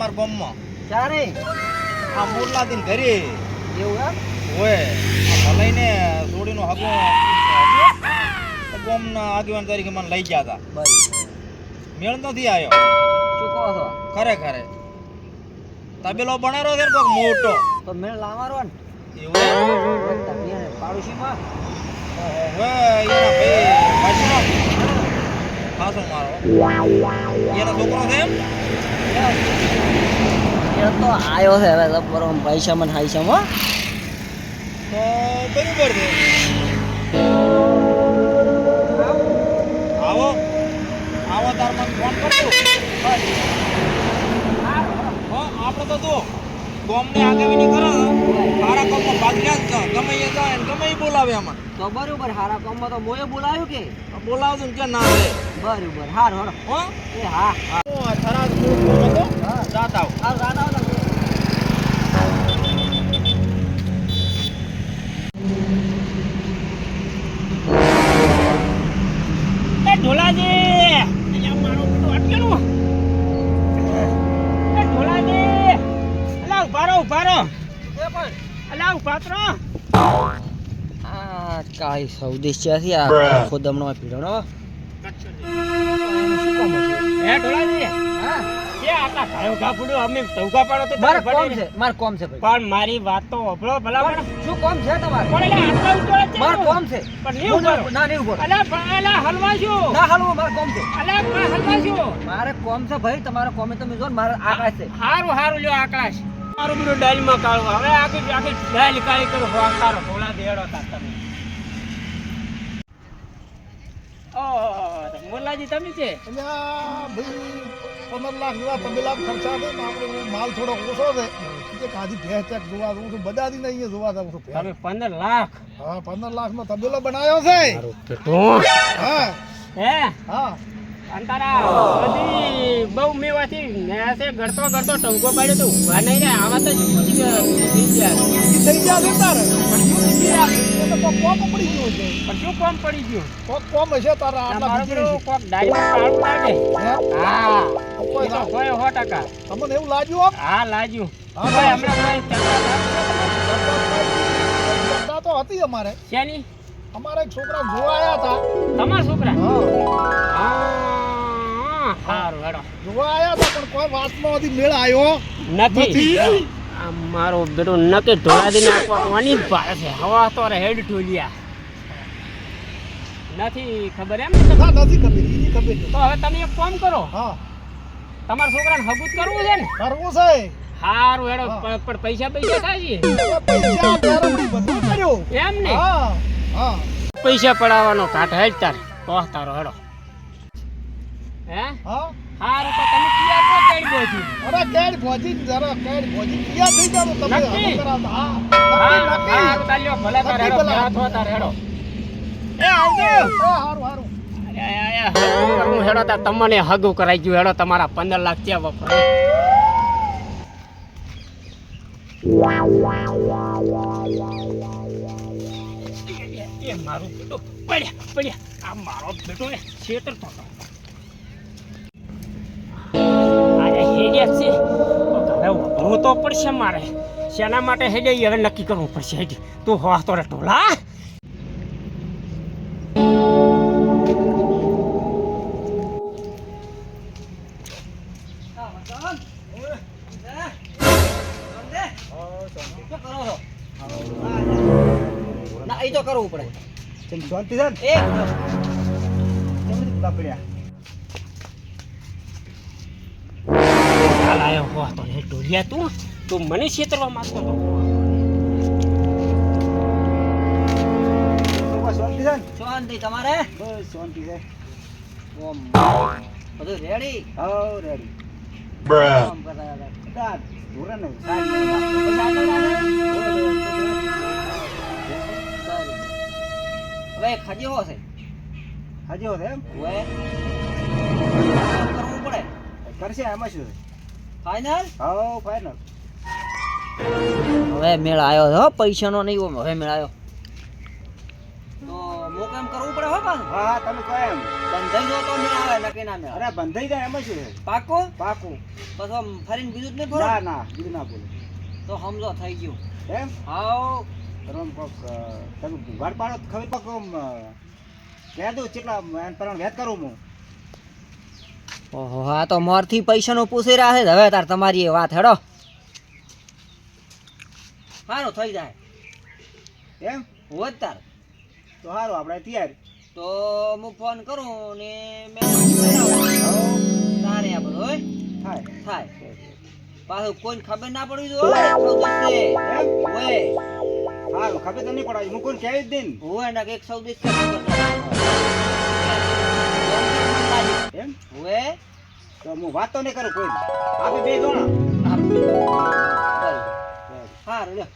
અમાર ગામમાં ચારે આ મોરલા દિન ઘરે એવું એમ હોય આ ભલાઈને જોડીનો હગો ગામના આગેવાન તરીકે મને લઈ ગયા હતા બરાબર મેળ નથી આવ્યો શું કહો છો ખરેખર તબેલો બનાવ્યો છે ને કોક મોટો તો મેળ લાવવાનો ને એવું તમે પાડોશીમાં હવે એના ભાઈ ખાસો મારો એનો છોકરો છે એમ એ તો આયો છે હવે બરો પૈસા મને હાઈસમ હો તો બરાબર છે આવો આવો તાર મને ફોન કરજો આપણે તો જો ગોમને આગેવાની કરે મારા ગામમાં ભાગ્યા જ ગમે એ જાય ને ગમે એ બોલાવે અમને તો બરોબર હારા કામમાં તો મોએ બોલાવ્યું કે બોલાવજો ને કે ના રે બરોબર હાર હો હો એ હા હું થરાદ મૂળ હતો જાત આવ આ રાત આવ એ ઢોલાજી અલ્યા મારો બધો અટકેલું એ ઢોલાજી અલ્યા ઉભા રહો એ પણ અલ્યા ઉભા રહો આ કાઈ સૌદેશ્યાથી આ ખોદમણો પીડણો એ ઢોલાજી હા કે આટલા ઘાયો ઘા પડ્યો અમે ટૌકા પાડો તો માર કોમ છે ભાઈ પણ મારી વાત તો અભળો ભલા પણ શું કોમ છે તમારે પણ એટલે આટલા ઉતોળે છે માર કોમ છે પણ નહીં ઉભો ના નહીં ઉભો અલ્યા હલવા જો ના હાલવો માર કોમ છે અલ્યા પણ હલવા જો મારે કોમ છે ભાઈ તમારો કોમે તમે જો ને મારે આકાશ છે હારું હારું લ્યો આકાશ મારું બધું ડાયલમાં કાઢો હવે આખી ડાયલ કાઢી કરો તારો ઢોલા દેડો તાર તમે ઓ મોરલાજી તમે છે ભાઈ 15 લાખ જેવા તબેલા ખર્ચા છે ને આપણે માલ થોડો ઓછો છે કે કાજી ભેંસ ચેક જોવા હું તો બજારી ને અહીંયા જોવા જાઉં છું તમે 15 લાખ હા 15 લાખ નો તબેલો બનાવ્યો છે હા હે હા અંતારા બધી બહુ મેવાથી નેસે ગળતો ગળતો ટંકો પાડ્યો તો ઉભા નહીં રે આવા તો થઈ ગયા થઈ ગયા છે તારે પણ શું કોમ પડી ગયો છે પણ શું કોમ પડી ગયું કોમ હશે તારા આટલા તમારું બીજું પેલું કોક ડાયમંડ કાઢ લાગે હા કોઈ તો હોય 100%. તમને એવું લાગ્યું હા લાગ્યું હા, ભાઈ હમણાં ચર્ચા તો હતી અમારે શેની અમારા એક છોકરા જોવા આવ્યા હતા તમારા છોકરા હા હા સારું હેડો જોવા આવ્યા હતા પણ કોઈ વાતમાં હજી મેળ આવ્યો નથી આ મારો બેટો નકે ઢોળાદી નાખવાની જ ભારે છે હવા તો હેડ ઢોલિયા નથી ખબર એમ ને તમને? ના નથી ખબર એની ખબર તો હવે તમે એક કામ કરો હા તમારા છોકરાને હગુત કરવું છે ને કરવું છે સારું હેડો હા. પણ પૈસા થાય પૈસા ગેરંટી બધું કર્યું છે એમ ને હા હા પૈસા પડાવવાનો કાટ હેડ તાર કોહ તારો હેડો હે હા સારું તો તમે તૈયાર નો તેડ બોજી અરે કેડ ભોજી જરા કેડ ભોજી ક્યાં થઈ જાવ તમે નક્કી? હમ કરાવતા હા હા નક્કી સારું તાલ્યો ભલે તાર નક્કી હેડો ભલા. ભેળા થો તાર હેડો એ આવજો હારું હારું હું હેડો તાર તમને હગું કરાઈ ગયું હેડો તમારા 15 લાખ ત્યાં વપરાય એ મારું બેટો પડ્યા આ મારો બેટો ને છેતર તો આ હેડિયા છે હવે હું તો પડશે મારે શેના માટે હેડિયા હવે નક્કી કરવું પડશે હેડી તું હોવા તો રે ઢોલા ના એ તો કરવું પડે કેમ શાંતિ છે ને એક કેમ પડ્યા હાલ આયો હોવા તો રે ઢોલિયા તું મને છેતરવા માંગતો હતો શાંતિ છે ને શાંતિ તમારે બસ શાંતિ છે ઓમ બધું રેડી હો રેડી કામ કરતા હતા દાદ ધોરણ ને પછી આગળ હવે ખજેવો છે હાજી હોત એમ હવે કરવું પડે કરશે એમાં શું છે ફાઈનલ હો ફાઈનલ હવે મેળ આવ્યો હો પૈસાનો નહીં હવે મેળ આવ્યો તો તો એમ કરવું પડે હો પાછું. હા હા તમે કહો એમ. બંધાઈ જો તો મેળ આવે નક્કી ના મેળ આવે. અરે બંધાઈ જાય એમ શું છે? પાકું પાકું. પછી આમ ફરીને બીજું જ નહીં ના ફરો ના બીજું ના બોલો. તો સમજો થઈ ગયું. એમ હાવ તમે કોક તમે ઘર પાડો તો ખબર પાકો કહે દઉં કેટલા એમ પ્રમાણે વેત કરું હું. ઓહો હા તો મોરથી પૈસાનું પૂછી રહ્યા છે હવે તાર તમારી એ વાત હેડો સારું થઈ જાય એમ હોય જ તાર તો સારું આપણે તૈયાર. તો હું ફોન કરું ને મેં તારે આ બધું હોય થાય થાય પાછું કોઈને ખબર ના પડવી જોઈએ એમ હોય સારું ખબર તો નહીં પડાય હું કોઈ કહેવી જ દઈ ને. હોય ને એક સૌદેશ એમ હોય તો હું વાત તો નહીં કરું કોઈ. આપણે બે જણા સારું લ્યો